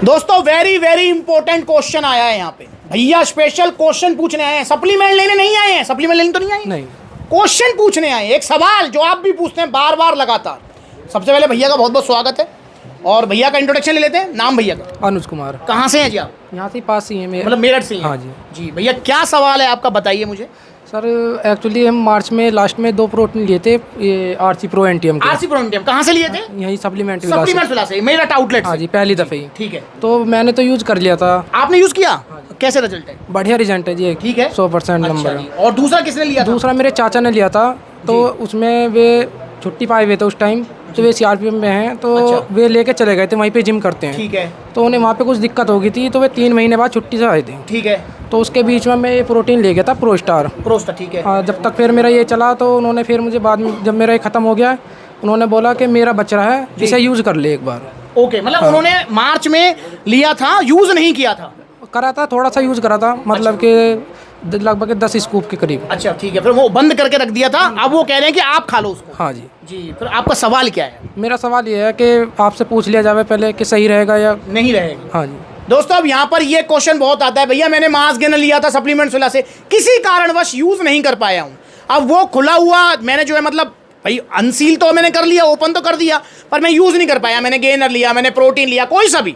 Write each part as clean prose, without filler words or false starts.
दोस्तों very very important question आया है यहाँ पे। भैया स्पेशल क्वेश्चन पूछने आए हैं, सप्लीमेंट लेने नहीं आए हैं। सप्लीमेंट लेने तो नहीं आए, नहीं, क्वेश्चन पूछने आए हैं। एक सवाल जो आप भी पूछते हैं बार बार लगातार। सबसे पहले भैया का बहुत बहुत स्वागत है और भैया का इंट्रोडक्शन ले लेते हैं। नाम भैया का? अनुज कुमार। कहाँ से हैं जी आप? यहाँ से पास ही है, मतलब मेरठ से ही? हाँ जी। जी भैया क्या सवाल है आपका, बताइए मुझे। सर एक्चुअली हम मार्च में लास्ट में 2 प्रोटीन लिए थे, ये आरसी प्रो एनटीएम के। आरसी प्रो एनटीएम कहाँ से लिए थे? यही सप्लीमेंट विला से, मेरठ आउटलेट। हाँ जी, पहली दफ़े ही। ठीक है, तो मैंने तो यूज़ कर लिया था। आपने यूज़ किया? कैसे रिजल्ट है? बढ़िया रिजल्ट है जी। ठीक है, 100% नंबर है। और दूसरा किसने लिया था? दूसरा मेरे चाचा ने लिया था, तो उसमें वे छुट्टी पाए हुए थे उस टाइम, तो वे सीआरपीएफ में हैं, तो वे लेके चले गए थे, वहीं पे जिम करते हैं। ठीक है। तो उन्हें वहाँ पे कुछ दिक्कत हो गई थी, तो वे 3 महीने बाद छुट्टी से आए थे। ठीक है। तो उसके बीच में मैं ये प्रोटीन ले गया था, प्रोस्टार। ठीक है। हाँ, जब तक फिर मेरा ये चला तो उन्होंने फिर मुझे बाद में, जब मेरा ये ख़त्म हो गया, उन्होंने बोला कि मेरा बच रहा है, इसे यूज़ कर ले एक बार। ओके, मतलब उन्होंने मार्च में लिया था, यूज़ नहीं किया था? करा था, थोड़ा सा यूज़ करा था, मतलब कि लगभग 10 स्कूप के करीब। अच्छा ठीक है, फिर वो बंद करके रख दिया था, अब वो कह रहे हैं कि आप खा लो उसको। हाँ जी। जी, फिर आपका सवाल क्या है? मेरा सवाल ये है कि आपसे पूछ लिया जाए पहले कि सही रहेगा या नहीं रहेगा। हाँ जी। दोस्तों अब यहाँ पर ये क्वेश्चन बहुत आता है, भैया मैंने मास गेनर लिया था सप्लीमेंट्स वाला से, किसी कारणवश यूज़ नहीं कर पाया हूँ। अब वो खुला हुआ मैंने जो है, मतलब भाई अनसील तो मैंने कर लिया, ओपन तो कर दिया, पर मैं यूज़ नहीं कर पाया। मैंने गेनर लिया, मैंने प्रोटीन लिया, कोई सा भी,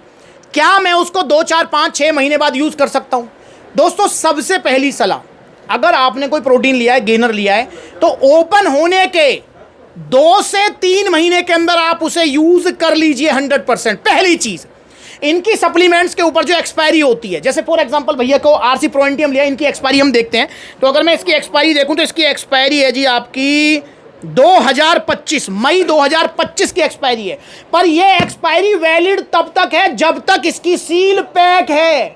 क्या मैं उसको 2, 4, 5, 6 महीने बाद यूज़ कर सकता हूँ? दोस्तों सबसे पहली सलाह, अगर आपने कोई प्रोटीन लिया है, गेनर लिया है, तो ओपन होने के 2 से 3 महीने के अंदर आप उसे यूज़ कर लीजिए 100%। पहली चीज़, इनकी सप्लीमेंट्स के ऊपर जो एक्सपायरी होती है, जैसे फॉर एग्जांपल भैया को आरसी प्रो एनटीएम लिया, इनकी एक्सपायरी हम देखते हैं। तो अगर मैं इसकी एक्सपायरी देखूं तो इसकी एक्सपायरी है जी आपकी 2025, मई 2025 की एक्सपायरी है। पर ये एक्सपायरी वैलिड तब तक है जब तक इसकी सील पैक है,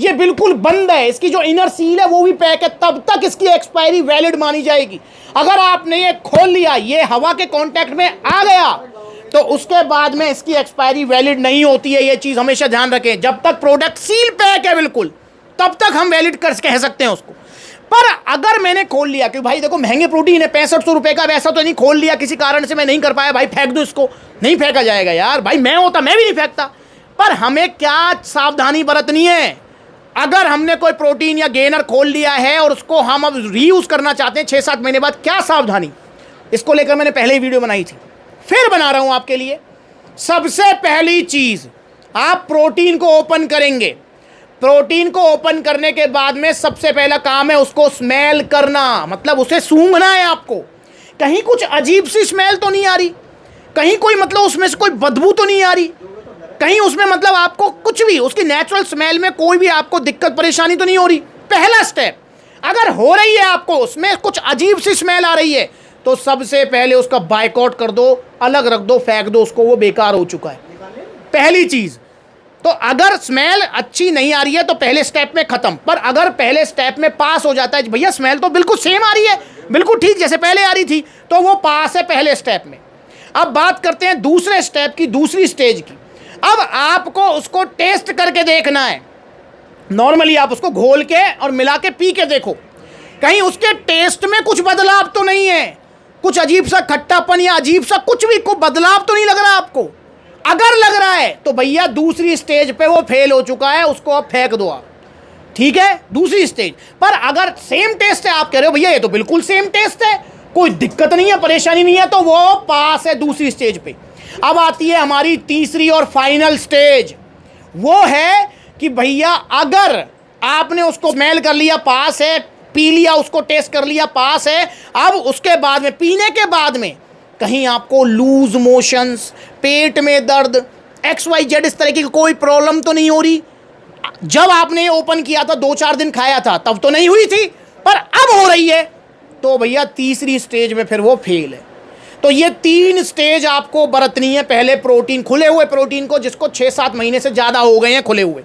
ये बिल्कुल बंद है, इसकी जो इनर सील है वो भी पैक है, तब तक इसकी एक्सपायरी वैलिड मानी जाएगी। अगर आपने ये खोल लिया, ये हवा के कांटेक्ट में आ गया, तो उसके बाद में इसकी एक्सपायरी वैलिड नहीं होती है। ये चीज़ हमेशा ध्यान रखें, जब तक प्रोडक्ट सील पैक है बिल्कुल, तब तक हम वैलिड कर कह सकते हैं उसको। पर अगर मैंने खोल लिया कि भाई देखो महंगे प्रोटीन है 6500 रुपये का, वैसा तो नहीं, खोल लिया किसी कारण से मैं नहीं कर पाया, भाई फेंक दो इसको, नहीं फेंका जाएगा यार, भाई मैं होता मैं भी नहीं फेंकता। पर हमें क्या सावधानी बरतनी है, अगर हमने कोई प्रोटीन या गेनर खोल लिया है और उसको हम अब रीयूज़ करना चाहते हैं 6-7 महीने बाद, क्या सावधानी, इसको लेकर मैंने पहले ही वीडियो बनाई थी, फिर बना रहा हूं आपके लिए। सबसे पहली चीज़, आप प्रोटीन को ओपन करेंगे, प्रोटीन को ओपन करने के बाद में सबसे पहला काम है उसको स्मेल करना, मतलब उसे सूंघना है आपको। कहीं कुछ अजीब सी स्मेल तो नहीं आ रही, कहीं कोई मतलब उसमें से कोई बदबू तो नहीं आ रही, कहीं उसमें मतलब आपको कुछ भी उसकी नेचुरल स्मेल में कोई भी आपको दिक्कत परेशानी तो नहीं हो रही। पहला स्टेप, अगर हो रही है आपको उसमें कुछ अजीब सी स्मेल आ रही है, तो सबसे पहले उसका बायकॉट कर दो, अलग रख दो, फेंक दो उसको, वो बेकार हो चुका है। पहली चीज़ तो अगर स्मेल अच्छी नहीं आ रही है तो पहले स्टेप में ख़त्म। पर अगर पहले स्टेप में पास हो जाता है, भैया स्मेल तो बिल्कुल सेम आ रही है, बिल्कुल ठीक जैसे पहले आ रही थी, तो वो पास है पहले स्टेप में। अब बात करते हैं दूसरे स्टेप की, दूसरी स्टेज की। अब आपको उसको टेस्ट करके देखना है। नॉर्मली आप उसको घोल के और मिला के पी के देखो, कहीं उसके टेस्ट में कुछ बदलाव तो नहीं है, कुछ अजीब सा खट्टापन या अजीब सा कुछ भी को बदलाव तो नहीं लग रहा आपको। अगर लग रहा है तो भैया दूसरी स्टेज पे वो फेल हो चुका है, उसको आप फेंक दो आप, ठीक है, दूसरी स्टेज। पर अगर सेम टेस्ट है, आप कह रहे हो भैया ये तो बिल्कुल सेम टेस्ट है, कोई दिक्कत नहीं है, परेशानी नहीं है, तो वो पास है दूसरी स्टेज पे। अब आती है हमारी तीसरी और फाइनल स्टेज, वो है कि भैया अगर आपने उसको स्मेल कर लिया, पास है, पी लिया, उसको टेस्ट कर लिया, पास है, अब उसके बाद में, पीने के बाद में कहीं आपको लूज मोशंस, पेट में दर्द, XYZ इस तरह की कोई प्रॉब्लम तो नहीं हो रही। जब आपने ओपन किया था 2-4 दिन खाया था तब तो नहीं हुई थी, पर अब हो रही है, तो भैया तीसरी स्टेज में फिर वो फेल है। तो ये 3 स्टेज आपको बरतनी है। पहले प्रोटीन, खुले हुए प्रोटीन को जिसको 6-7 महीने से ज़्यादा हो गए हैं खुले हुए,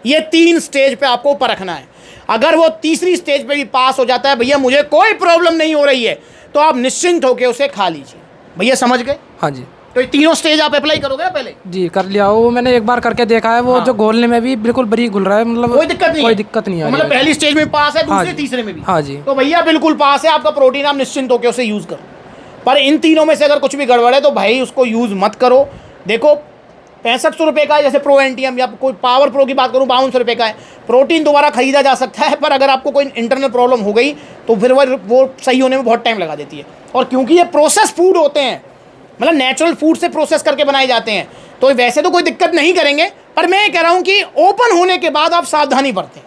ये 3 स्टेज पे आपको परखना है। अगर वो तीसरी स्टेज पे भी पास हो जाता है, भैया मुझे कोई प्रॉब्लम नहीं हो रही है, तो आप निश्चिंत होकर उसे खा लीजिए। भैया समझ गए? हाँ जी। तो ये तीनों स्टेज आप अप्लाई करोगे पहले? जी कर लिया, वो मैंने एक बार करके देखा है, वो हाँ। जो घोलने में भी बिल्कुल बरीक घुल रहा है, मतलब कोई दिक्कत नहीं, कोई दिक्कत नहीं है। मतलब पहली स्टेज में पास है, दूसरे हाँ तीसरे में भी? हाँ जी। तो भैया बिल्कुल पास है आपका प्रोटीन, आप निश्चिंत होकर उसे यूज़ करो। पर इन तीनों में से अगर कुछ भी गड़बड़ है तो भाई उसको यूज़ मत करो। देखो 6500 रुपये का है, जैसे प्रो एंटियम या कोई पावर प्रो की बात करूँ 5200 रुपये का है। प्रोटीन दोबारा खरीदा जा सकता है, पर अगर आपको कोई इंटरनल प्रॉब्लम हो गई तो फिर वो सही होने में बहुत टाइम लगा देती है। और क्योंकि ये प्रोसेस फूड होते हैं, मतलब नेचुरल फूड से प्रोसेस करके बनाए जाते हैं, तो वैसे तो कोई दिक्कत नहीं करेंगे, पर मैं कह रहा हूँ कि ओपन होने के बाद आप सावधानी बरतें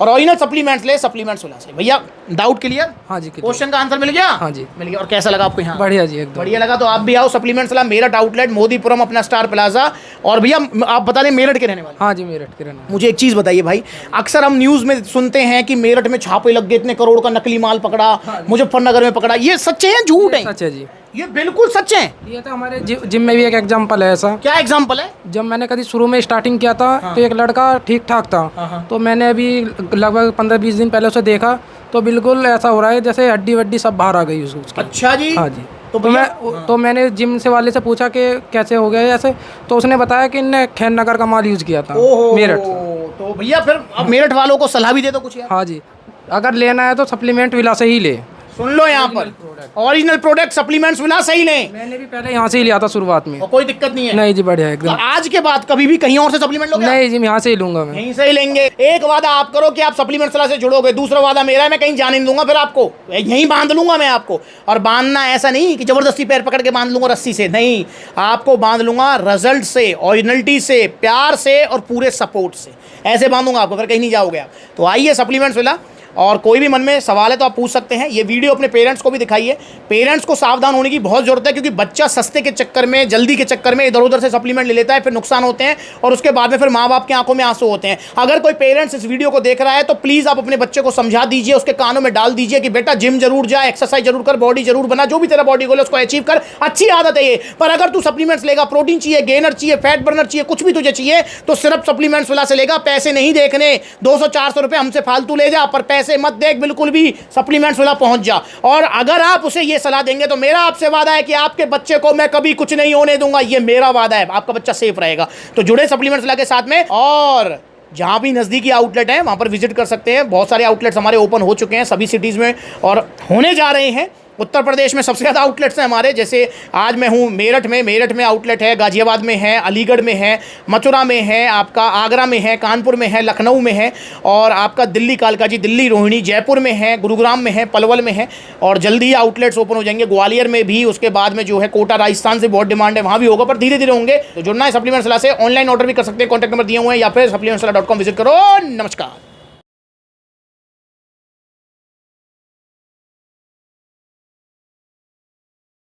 और ओरिजिनल सप्लीमेंट्स ले, सप्लीमेंट्स सुला से। भैया डाउट क्लियर? हाँ जी, क्वेश्चन का आंसर मिल गया? हाँ जी मिल गया। और कैसा लगा आपको यहाँ? बढ़िया जी, एकदम बढ़िया लगा। तो आप भी आओ सप्लीमेंट्स ला, मेरठ आउटलेट, मोदीपुरम अपना स्टार प्लाजा। और भैया आप बता दें मेरठ के रहने वाले? हाँ जी, मेरठ के रहने। मुझे एक चीज़ बताइए भाई, अक्सर हम न्यूज़ में सुनते हैं कि मेरठ में छापे लग गए, इतने करोड़ का नकली माल पकड़ा, मुजफ्फरनगर में पकड़ा, ये सच्चे हैं झूठ है? सच है जी, ये बिल्कुल सच है। ये तो हमारे जिम में भी एक एग्जांपल है ऐसा। क्या एग्जांपल है? जब मैंने कभी शुरू में स्टार्टिंग किया था तो एक लड़का ठीक ठाक था, तो मैंने अभी लगभग 15-20 दिन पहले उसे देखा तो बिल्कुल ऐसा हो रहा है जैसे हड्डी वड्डी सब बाहर आ गई उसकी। अच्छा जी। हाँ जी। तो मैंने जिम से वाले से पूछा कि कैसे हो गया ऐसे, तो उसने बताया कि इनने खैर नगर का माल यूज़ किया था मेरठ। तो भैया फिर अब मेरठ वालों को सलाह भी दे दो कुछ यार। हाँ जी, अगर लेना है तो सप्लीमेंट विला से ही ले। सुन लो यहाँ पर, ओरिजिनल प्रोडक्ट सप्लीमेंट्स विला सही लें। मैंने भी पहले यहाँ से ही लिया था शुरुआत में, और कोई दिक्कत नहीं है? नहीं जी, बढ़िया एकदम। तो आज के बाद कभी भी कहीं और से सप्लीमेंट लोगे? नहीं जी, यहाँ से ही लूंगा मैं। यहीं से ही लेंगे। एक वादा आप करो कि आप सप्लीमेंट सलाह से जुड़ोगे, दूसरा वादा मेरा है मैं कहीं जाने नहीं दूंगा, फिर आपको यहीं बांध लूंगा मैं आपको। और बांधना ऐसा नहीं कि जबरदस्ती पैर पकड़ के बांध लूंगा रस्सी से, नहीं, आपको बांध लूंगा रिजल्ट से, ओरिजिनलिटी से, प्यार से और पूरे सपोर्ट से, ऐसे बांधूंगा आपको, फिर कहीं नहीं जाओगे आप। तो आइए सप्लीमेंट्स विला, और कोई भी मन में सवाल है तो आप पूछ सकते हैं। ये वीडियो अपने पेरेंट्स को भी दिखाइए। पेरेंट्स को सावधान होने की बहुत ज़रूरत है, क्योंकि बच्चा सस्ते के चक्कर में, जल्दी के चक्कर में इधर उधर से सप्लीमेंट ले लेता है, फिर नुकसान होते हैं और उसके बाद में फिर माँ बाप की आंखों में आंसू होते हैं। अगर कोई पेरेंट्स इस वीडियो को देख रहा है तो प्लीज़ आप अपने बच्चे को समझा दीजिए, उसके कानों में डाल दीजिए कि बेटा जिम जरूर जा, एक्सरसाइज जरूर कर, बॉडी जरूर बना, जो भी तेरा बॉडी गोल है उसको अचीव कर, अच्छी आदत है ये। पर अगर तू सप्लीमेंट्स लेगा, प्रोटीन चाहिए, गेनर चाहिए, फैट बर्नर चाहिए, कुछ भी तुझे चाहिए, तो सिर्फ सप्लीमेंट्स विला से लेगा। पैसे नहीं देखने, 200-400 रुपये हमसे फालतू ले जा, पर पैसे मत देख बिल्कुल भी, सप्लीमेंट्स वाला पहुंच जा। और अगर आप उसे ये सलाह देंगे तो मेरा आपसे वादा है कि आपके बच्चे को मैं कभी कुछ नहीं होने दूंगा, ये मेरा वादा है, आपका बच्चा सेफ रहेगा। तो जुड़े सप्लीमेंट्स वाला के साथ में, और जहां भी नज़दीकी आउटलेट है वहां पर विजिट कर सकते हैं। बहुत सारे आउटलेट्स हमारे ओपन हो चुके हैं सभी सिटीज़ में और होने जा रहे हैं। उत्तर प्रदेश में सबसे ज़्यादा आउटलेट्स हैं हमारे, जैसे आज मैं हूँ मेरठ में आउटलेट है, गाजियाबाद में है, अलीगढ़ में है, मथुरा में है, आपका आगरा में है, कानपुर में है, लखनऊ में है, और आपका दिल्ली कालकाजी, दिल्ली रोहिणी, जयपुर में है, गुरुग्राम में है, पलवल में है, और जल्दी ही आउटलेट्स ओपन हो जाएंगे ग्वालियर में भी। उसके बाद में जो है कोटा राजस्थान से बहुत डिमांड है, वहाँ भी होगा, पर धीरे धीरे होंगे। तो जुड़ना है सप्लीमेंट्स वाला से, ऑनलाइन ऑर्डर भी कर सकते हैं, कॉन्टैक्ट नंबर दिए हुए हैं, या फिर supplementswala.com विजिट करो। नमस्कार।